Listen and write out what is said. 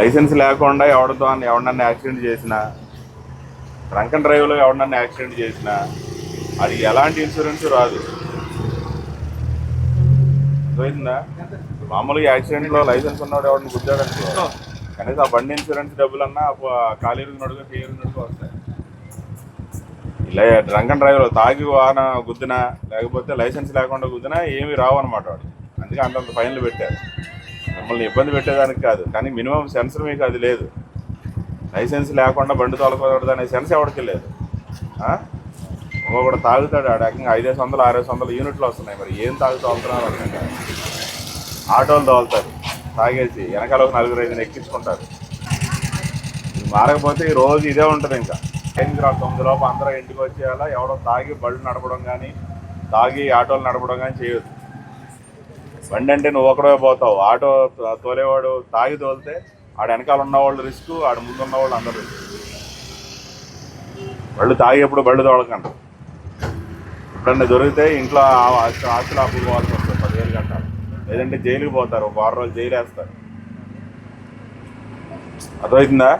Licence లేకుండా ఎవడన్నా accident చేసినా, డ్రంక్ అండ్ డ్రైవ్లో ఎవడన్నా యాక్సిడెంట్ చేసినా అది ఎలాంటి ఇన్సూరెన్స్ రాదు. అర్థమైందా? మామూలుగా యాక్సిడెంట్లో లైసెన్స్ ఉన్నవాడు ఎవరిని గుద్దాడనుకో, కనీసం ఆ బండి ఇన్సూరెన్స్ డబ్బులన్నా కాలిరిగినడుగా తీరిగినడుగా వస్తాయి. ఇలా డ్రంక్ అండ్ డ్రైవ్లో తాగి వాహన గుద్దినా, లేకపోతే లైసెన్స్ లేకుండా గుద్దినా ఏమీ రావు అనమాట వాడు. అందుకే అంతంత ఫైన్లు పెట్టారు. మిమ్మల్ని ఇబ్బంది పెట్టేదానికి కాదు, కానీ మినిమం సెన్స్ మీకు అది లేదు. లైసెన్స్ లేకుండా బండి తోలకూడదు అనే సెన్స్ ఎవరికి లేదు. ఇంకొకటి తాగుతాడు, ఆడ ఏకంగా 500, 600 యూనిట్లు వస్తున్నాయి. మరి ఏం తాగుతూ వెళ్తున్నారు అర్థం కాదు. ఆటోలు తోలుతారు తాగేసి, వెనకాల ఒక 4-5 ఎక్కించుకుంటారు. ఇది మారకపోతే ఈ రోజు ఇదే ఉంటుంది. ఇంకా 9 లోపు అందరూ ఇంటికి వచ్చేయాలా. ఎవడో తాగి బళ్ళు నడపడం కానీ, తాగి ఆటోలు నడపడం కానీ చేయొద్దు. బండి అంటే నువ్వు ఒకడే పోతావు, ఆటో తోలేవాడు తాగి తోలితే ఆడ వెనకాల ఉన్నవాళ్ళు రిస్క్, ఆడ ముందు ఉన్నవాళ్ళు అందరూ రిస్క్. బళ్ళు తాగేప్పుడు బళ్ళు తోలకండి. ఎప్పుడన్నా దొరికితే ఇంట్లో ఆస్తులు అప్పుకోవాల్సి వస్తుంది, 10,000 కట్టాలి. లేదంటే జైలుకి పోతారు, ఒక 6 రోజులు జైలు వేస్తారు. అర్థమవుతుందా?